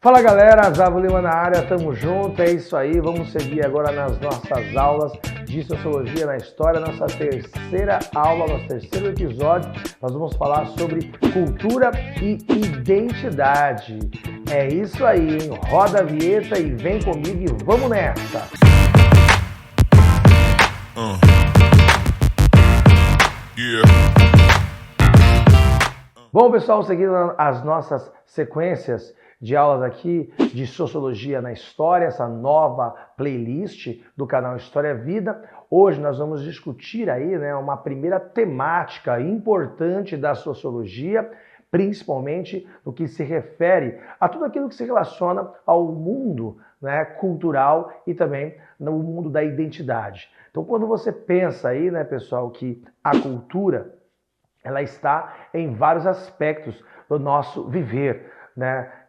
Fala galera, Zavo Lima na área, tamo junto, é isso aí, vamos seguir agora nas nossas aulas de Sociologia na História, nossa terceira aula, nosso terceiro episódio, nós vamos falar sobre cultura e identidade. É isso aí, hein? Roda a vinheta e vem comigo e vamos nessa! Bom pessoal, seguindo as nossas sequências de aulas aqui de Sociologia na História, essa nova playlist do canal História Vida. Hoje nós vamos discutir aí, uma primeira temática importante da Sociologia, principalmente no que se refere a tudo aquilo que se relaciona ao mundo, cultural e também no mundo da identidade. Então quando você pensa aí, pessoal, que a cultura ela está em vários aspectos do nosso viver,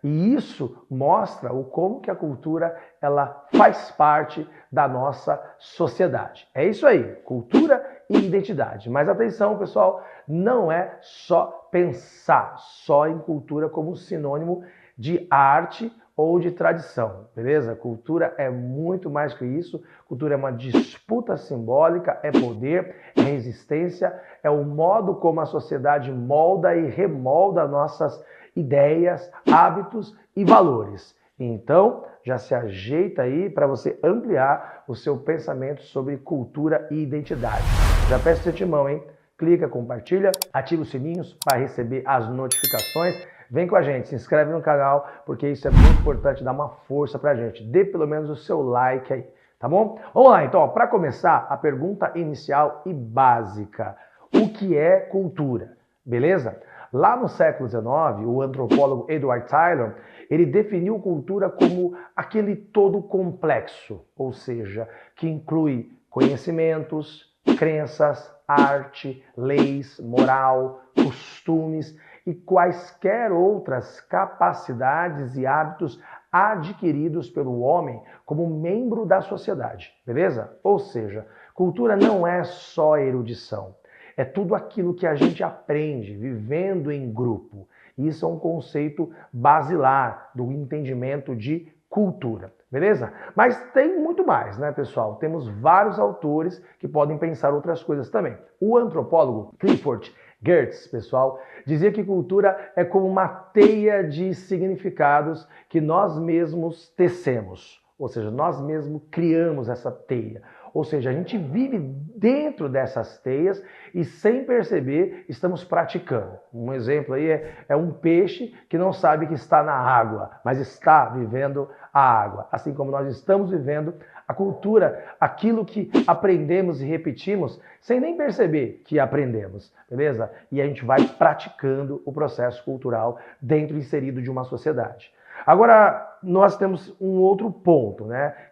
E isso mostra o como que a cultura ela faz parte da nossa sociedade. É isso aí, cultura e identidade. Mas atenção, pessoal, não é só pensar só em cultura como sinônimo de arte ou de tradição, beleza? Cultura é muito mais que isso. Cultura é uma disputa simbólica, é poder, é resistência, é o modo como a sociedade molda e remolda nossas ideias, hábitos e valores. Então, já se ajeita aí para você ampliar o seu pensamento sobre cultura e identidade. Já peço de antemão, hein? Clica, compartilha, ativa os sininhos para receber as notificações. Vem com a gente, se inscreve no canal, porque isso é muito importante, dá uma força pra gente. Dê pelo menos o seu like aí, tá bom? Vamos lá, então, para começar, a pergunta inicial e básica. O que é cultura? Beleza? Lá no século XIX, o antropólogo Edward Tylor, ele definiu cultura como aquele todo complexo, ou seja, que inclui conhecimentos, crenças, arte, leis, moral, costumes e quaisquer outras capacidades e hábitos adquiridos pelo homem como membro da sociedade, beleza? Ou seja, cultura não é só erudição, é tudo aquilo que a gente aprende vivendo em grupo. Isso é um conceito basilar do entendimento de cultura, beleza? Mas tem muito mais, pessoal? Temos vários autores que podem pensar outras coisas também. O antropólogo Clifford Geertz, pessoal, dizia que cultura é como uma teia de significados que nós mesmos tecemos, ou seja, nós mesmos criamos essa teia. Ou seja, a gente vive dentro dessas teias e sem perceber estamos praticando. Um exemplo aí é um peixe que não sabe que está na água, mas está vivendo a água. Assim como nós estamos vivendo a cultura, aquilo que aprendemos e repetimos sem nem perceber que aprendemos, beleza? E a gente vai praticando o processo cultural dentro inserido de uma sociedade. Agora, nós temos um outro ponto,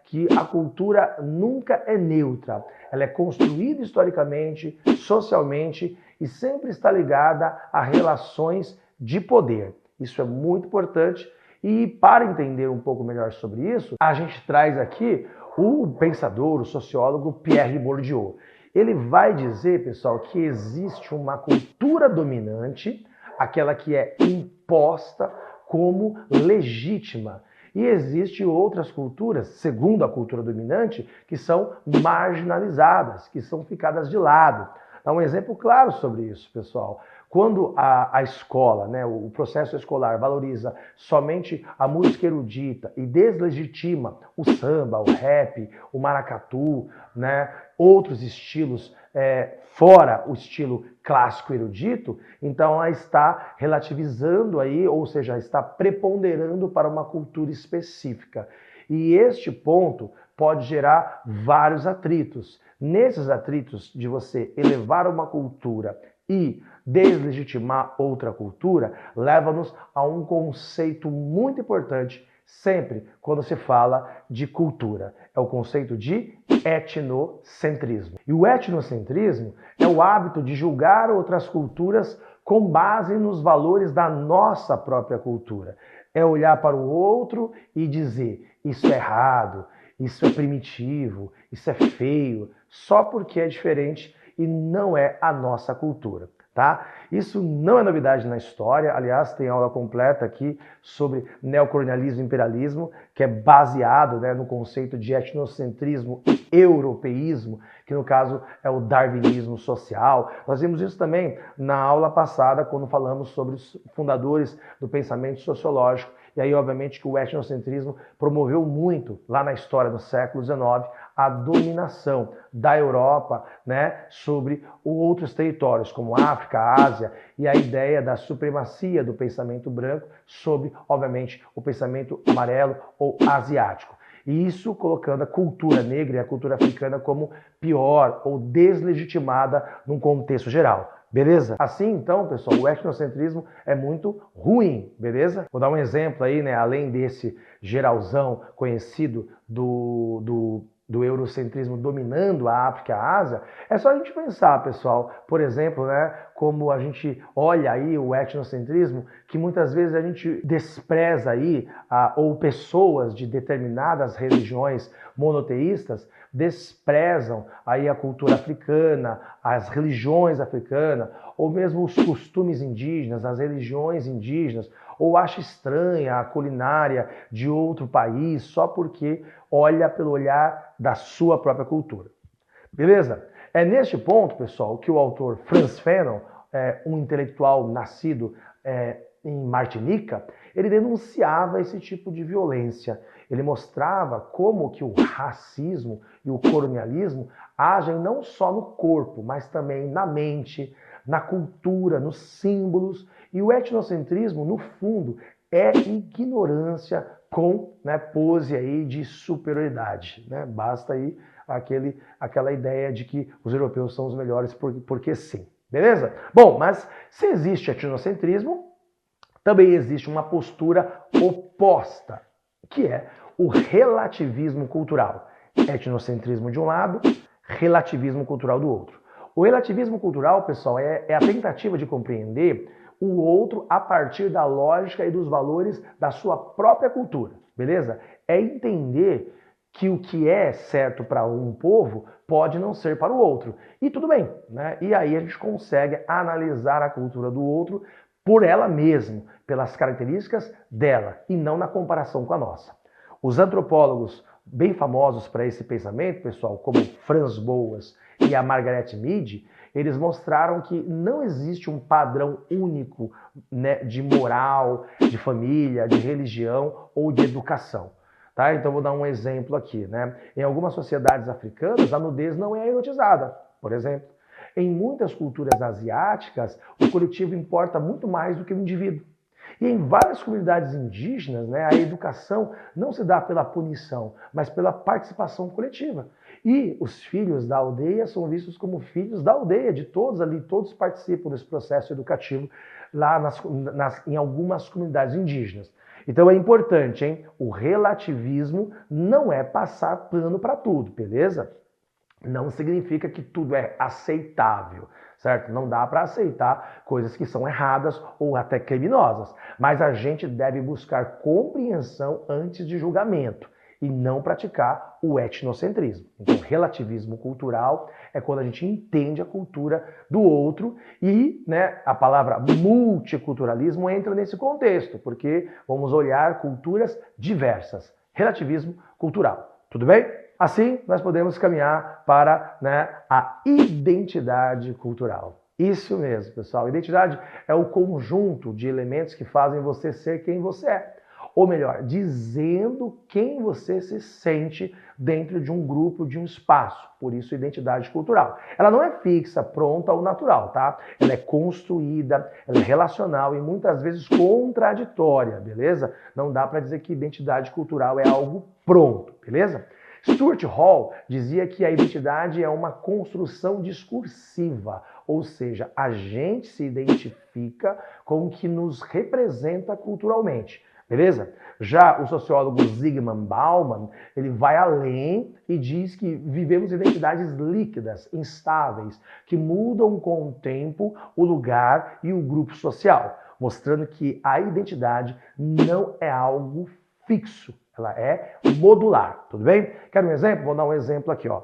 que a cultura nunca é neutra. Ela é construída historicamente, socialmente e sempre está ligada a relações de poder. Isso é muito importante e para entender um pouco melhor sobre isso, a gente traz aqui o pensador, o sociólogo Pierre Bourdieu. Ele vai dizer, pessoal, que existe uma cultura dominante, aquela que é imposta como legítima. E existem outras culturas, segundo a cultura dominante, que são marginalizadas, que são ficadas de lado. Dá um exemplo claro sobre isso, pessoal. Quando a escola, o processo escolar valoriza somente a música erudita e deslegitima o samba, o rap, o maracatu, outros estilos fora o estilo clássico erudito, então ela está relativizando aí, ou seja, está preponderando para uma cultura específica. E este ponto pode gerar vários atritos. Nesses atritos de você elevar uma cultura e deslegitimar outra cultura, leva-nos a um conceito muito importante sempre quando se fala de cultura. É o conceito de etnocentrismo. E o etnocentrismo é o hábito de julgar outras culturas com base nos valores da nossa própria cultura. É olhar para o outro e dizer, isso é errado, isso é primitivo, isso é feio, só porque é diferente e não é a nossa cultura. tá? Isso não é novidade na história, aliás, tem aula completa aqui sobre neocolonialismo e imperialismo, que é baseado, né, no conceito de etnocentrismo e europeísmo, que no caso é o darwinismo social. Nós vimos isso também na aula passada, quando falamos sobre os fundadores do pensamento sociológico. E aí, obviamente, que o etnocentrismo promoveu muito, lá na história do século XIX, a dominação da Europa, né, sobre outros territórios, como África, Ásia, e a ideia da supremacia do pensamento branco sobre, obviamente, o pensamento amarelo ou asiático. E isso colocando a cultura negra e a cultura africana como pior ou deslegitimada num contexto geral. Beleza? Assim, então, pessoal, o etnocentrismo é muito ruim, beleza? Vou dar um exemplo aí, né? Além desse geralzão conhecido do eurocentrismo dominando a África e a Ásia, é só a gente pensar, pessoal, por exemplo, né, como a gente olha aí o etnocentrismo, que muitas vezes a gente despreza aí, ou pessoas de determinadas religiões monoteístas desprezam aí a cultura africana, as religiões africanas, ou mesmo os costumes indígenas, as religiões indígenas, ou acha estranha a culinária de outro país só porque olha pelo olhar da sua própria cultura. Beleza? É neste ponto, pessoal, que o autor Frantz Fanon, um intelectual nascido em Martinica, ele denunciava esse tipo de violência. Ele mostrava como que o racismo e o colonialismo agem não só no corpo, mas também na mente, na cultura, nos símbolos. E o etnocentrismo, no fundo, é ignorância com, né, pose aí de superioridade. Né? Basta aí aquela ideia de que os europeus são os melhores porque sim. Beleza? Bom, mas se existe etnocentrismo, também existe uma postura oposta, que é o relativismo cultural. Etnocentrismo de um lado, relativismo cultural do outro. O relativismo cultural, pessoal, é a tentativa de compreender o outro a partir da lógica e dos valores da sua própria cultura, beleza? É entender que o que é certo para um povo pode não ser para o outro. E tudo bem, né? E aí a gente consegue analisar a cultura do outro por ela mesma, pelas características dela, e não na comparação com a nossa. Os antropólogos bem famosos para esse pensamento, pessoal, como Franz Boas e a Margaret Mead, eles mostraram que não existe um padrão único, né, de moral, de família, de religião ou de educação. Tá? Então vou dar um exemplo aqui. Né? Em algumas sociedades africanas, a nudez não é erotizada, por exemplo. Em muitas culturas asiáticas, o coletivo importa muito mais do que o indivíduo. E em várias comunidades indígenas, né, a educação não se dá pela punição, mas pela participação coletiva. E os filhos da aldeia são vistos como filhos da aldeia, de todos ali, todos participam desse processo educativo lá em algumas comunidades indígenas. Então é importante, hein? O relativismo não é passar pano para tudo, beleza? Não significa que tudo é aceitável, certo? Não dá para aceitar coisas que são erradas ou até criminosas, mas a gente deve buscar compreensão antes de julgamento e não praticar o etnocentrismo. Então, relativismo cultural é quando a gente entende a cultura do outro e, né, a palavra multiculturalismo entra nesse contexto, porque vamos olhar culturas diversas. Relativismo cultural. Tudo bem? Assim, nós podemos caminhar para, né, a identidade cultural. Isso mesmo, pessoal. Identidade é o conjunto de elementos que fazem você ser quem você é. Ou melhor, dizendo quem você se sente dentro de um grupo, de um espaço. Por isso, identidade cultural. Ela não é fixa, pronta ou natural, tá? Ela é construída, ela é relacional e muitas vezes contraditória, beleza? Não dá para dizer que identidade cultural é algo pronto, beleza? Stuart Hall dizia que a identidade é uma construção discursiva, ou seja, a gente se identifica com o que nos representa culturalmente, beleza? Já o sociólogo Zygmunt Bauman, ele vai além e diz que vivemos identidades líquidas, instáveis, que mudam com o tempo, o lugar e o grupo social, mostrando que a identidade não é algo fixo. Ela é modular, tudo bem? Quer um exemplo? Vou dar um exemplo aqui, ó.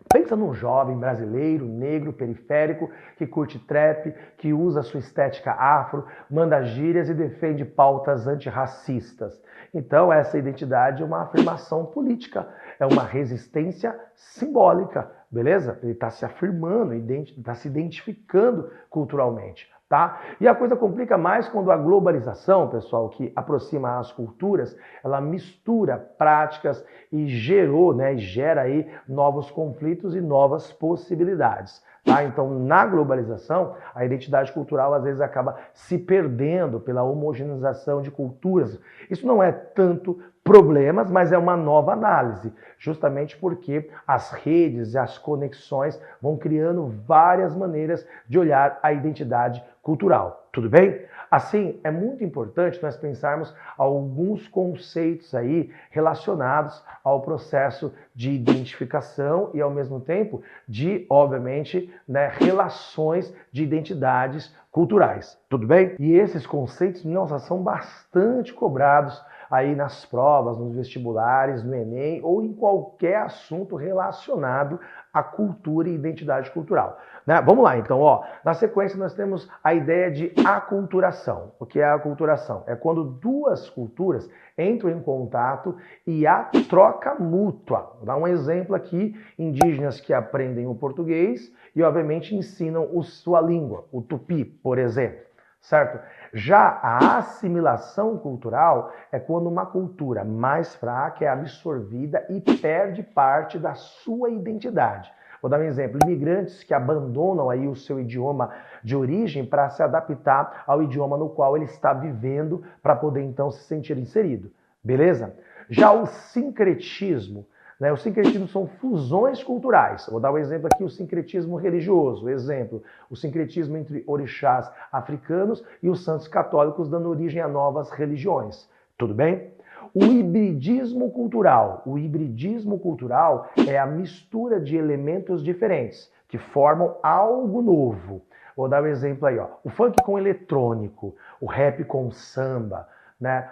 Pensa num jovem brasileiro, negro, periférico, que curte trap, que usa sua estética afro, manda gírias e defende pautas antirracistas. Então, essa identidade é uma afirmação política, é uma resistência simbólica, beleza? Ele está se afirmando, está se identificando culturalmente. Tá? E a coisa complica mais quando a globalização, pessoal, que aproxima as culturas, ela mistura práticas e gera aí novos conflitos e novas possibilidades. Tá? Então, na globalização, a identidade cultural às vezes acaba se perdendo pela homogeneização de culturas. Isso não é tanto problemas, mas é uma nova análise, justamente porque as redes e as conexões vão criando várias maneiras de olhar a identidade cultural. Tudo bem? Assim, é muito importante nós pensarmos alguns conceitos aí relacionados ao processo de identificação e, ao mesmo tempo, de, obviamente, relações de identidades culturais. Tudo bem? E esses conceitos, nossa, são bastante cobrados aí nas provas, nos vestibulares, no Enem ou em qualquer assunto relacionado à cultura e identidade cultural. Né? Vamos lá, então, ó. Na sequência nós temos a ideia de aculturação. O que é a aculturação? É quando duas culturas entram em contato e há troca mútua. Vou dar um exemplo aqui: indígenas que aprendem o português e, obviamente, ensinam sua língua, o tupi, por exemplo. Certo? Já a assimilação cultural é quando uma cultura mais fraca é absorvida e perde parte da sua identidade. Vou dar um exemplo: imigrantes que abandonam aí o seu idioma de origem para se adaptar ao idioma no qual ele está vivendo para poder então se sentir inserido. Beleza? Já o sincretismo, o sincretismo são fusões culturais. Vou dar um exemplo aqui: o sincretismo religioso. Exemplo, o sincretismo entre orixás africanos e os santos católicos, dando origem a novas religiões. Tudo bem? O hibridismo cultural. O hibridismo cultural é a mistura de elementos diferentes que formam algo novo. Vou dar um exemplo aí, ó. O funk com eletrônico, o rap com samba,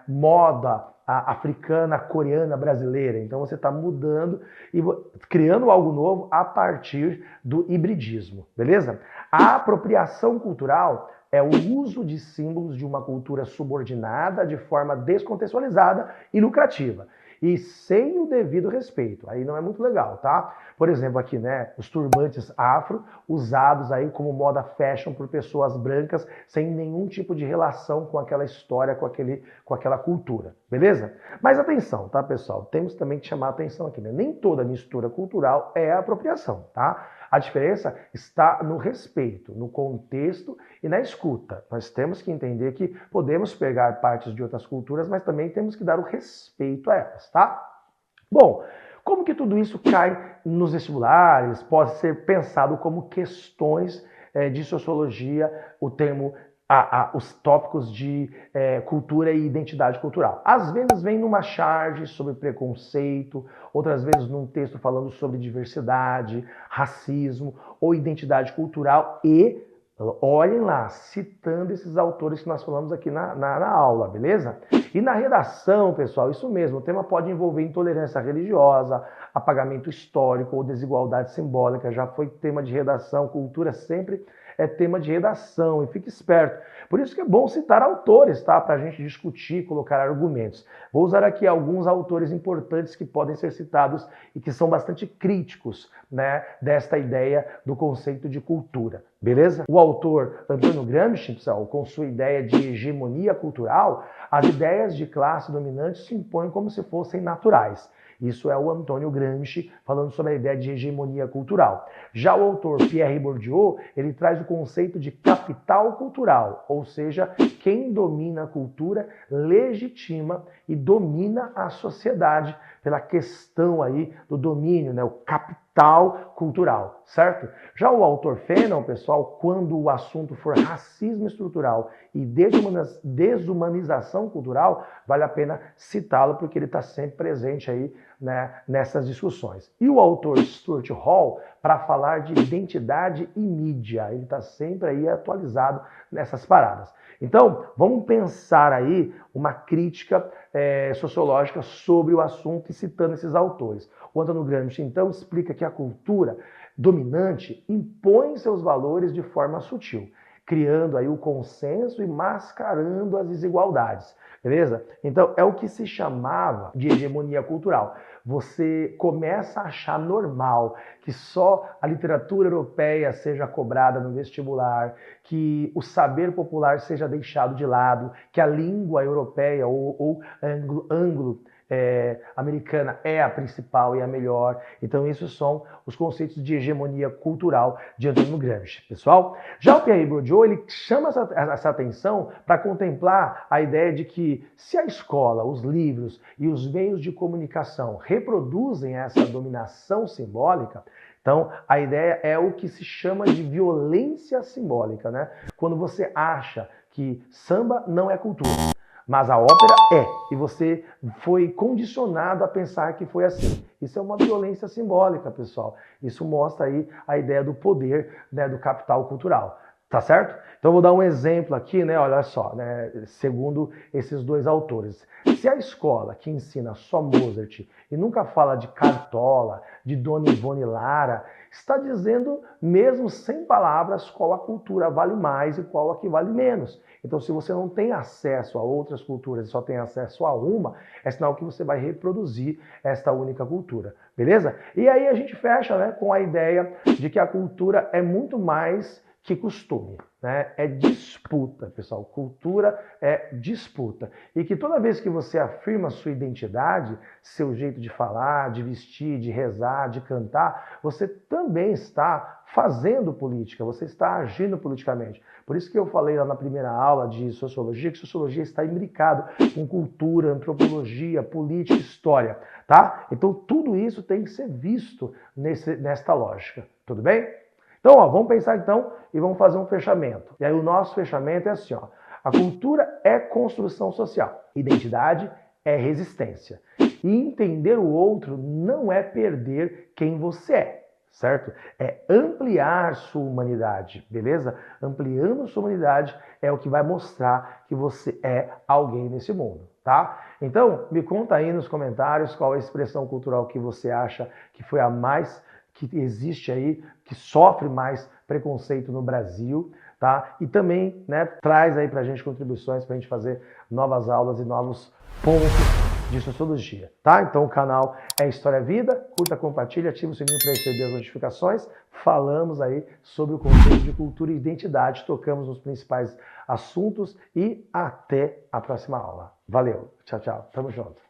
moda africana, coreana, brasileira. Então você está mudando e criando algo novo a partir do hibridismo, beleza? A apropriação cultural é o uso de símbolos de uma cultura subordinada de forma descontextualizada e lucrativa, e sem o devido respeito. Aí não é muito legal, tá? Por exemplo, aqui, os turbantes afro usados aí como moda fashion por pessoas brancas sem nenhum tipo de relação com aquela história, com aquela cultura, beleza? Mas atenção, tá, pessoal? Temos também que chamar a atenção aqui, Nem toda mistura cultural é apropriação, tá? A diferença está no respeito, no contexto e na escuta. Nós temos que entender que podemos pegar partes de outras culturas, mas também temos que dar o respeito a elas, tá? Bom, como que tudo isso cai nos vestibulares? Pode ser pensado como questões de sociologia, o termo, os tópicos de cultura e identidade cultural. Às vezes vem numa charge sobre preconceito, outras vezes num texto falando sobre diversidade, racismo ou identidade cultural e, olhem lá, citando esses autores que nós falamos aqui na aula, beleza? E na redação, pessoal, isso mesmo, o tema pode envolver intolerância religiosa, apagamento histórico ou desigualdade simbólica, já foi tema de redação, cultura sempre é tema de redação, e fique esperto. Por isso que é bom citar autores, tá? Para a gente discutir, colocar argumentos. Vou usar aqui alguns autores importantes que podem ser citados e que são bastante críticos, desta ideia do conceito de cultura. Beleza? O autor Antônio Gramsci, pessoal, com sua ideia de hegemonia cultural, as ideias de classe dominante se impõem como se fossem naturais. Isso é o Antônio Gramsci falando sobre a ideia de hegemonia cultural. Já o autor Pierre Bourdieu, ele traz o conceito de capital cultural, ou seja, quem domina a cultura legitima e domina a sociedade pela questão aí do domínio, o capital cultural, certo? Já o autor Fanon, pessoal, quando o assunto for racismo estrutural e desumanização cultural, vale a pena citá-lo porque ele está sempre presente aí, nessas discussões. E o autor Stuart Hall, para falar de identidade e mídia, ele está sempre aí atualizado nessas paradas. Então, vamos pensar aí uma crítica sociológica sobre o assunto e citando esses autores. O Antônio Gramsci, então, explica que a cultura dominante impõe seus valores de forma sutil, criando aí o consenso e mascarando as desigualdades, beleza? Então é o que se chamava de hegemonia cultural. Você começa a achar normal que só a literatura europeia seja cobrada no vestibular, que o saber popular seja deixado de lado, que a língua europeia ou anglo-americana é a principal e a melhor. Então, isso são os conceitos de hegemonia cultural de Antônio Gramsci, pessoal. Já o Pierre Bourdieu, ele chama essa atenção para contemplar a ideia de que se a escola, os livros e os meios de comunicação reproduzem essa dominação simbólica, então a ideia é o que se chama de violência simbólica, né? Quando você acha que samba não é cultura, mas a ópera é, e você foi condicionado a pensar que foi assim. Isso é uma violência simbólica, pessoal. Isso mostra aí a ideia do poder, né, do capital cultural. Tá certo? Então eu vou dar um exemplo aqui, né? Olha só, né? Segundo esses dois autores. Se a escola que ensina só Mozart e nunca fala de Cartola, de Dona Ivone Lara, está dizendo, mesmo sem palavras, qual a cultura vale mais e qual a que vale menos. Então, se você não tem acesso a outras culturas e só tem acesso a uma, é sinal que você vai reproduzir esta única cultura. Beleza? E aí a gente fecha, né, com a ideia de que a cultura é muito mais que costume, né? É disputa, pessoal. Cultura é disputa. E que toda vez que você afirma sua identidade, seu jeito de falar, de vestir, de rezar, de cantar, você também está fazendo política, você está agindo politicamente. Por isso que eu falei lá na primeira aula de sociologia, que sociologia está imbricado com cultura, antropologia, política, história, tá? Então tudo isso tem que ser visto nesta lógica, tudo bem? Então, ó, vamos pensar então e vamos fazer um fechamento. E aí o nosso fechamento é assim, ó. A cultura é construção social. Identidade é resistência. E entender o outro não é perder quem você é, certo? É ampliar sua humanidade, beleza? Ampliando sua humanidade é o que vai mostrar que você é alguém nesse mundo, tá? Então, me conta aí nos comentários qual é a expressão cultural que você acha que foi a mais que existe aí, que sofre mais preconceito no Brasil, tá? E também, né, traz aí pra gente contribuições pra gente fazer novas aulas e novos pontos de sociologia, tá? Então o canal é História Vida, curta, compartilha, ativa o sininho para receber as notificações. Falamos aí sobre o conceito de cultura e identidade, tocamos nos principais assuntos e até a próxima aula. Valeu, tchau, tchau, tamo junto.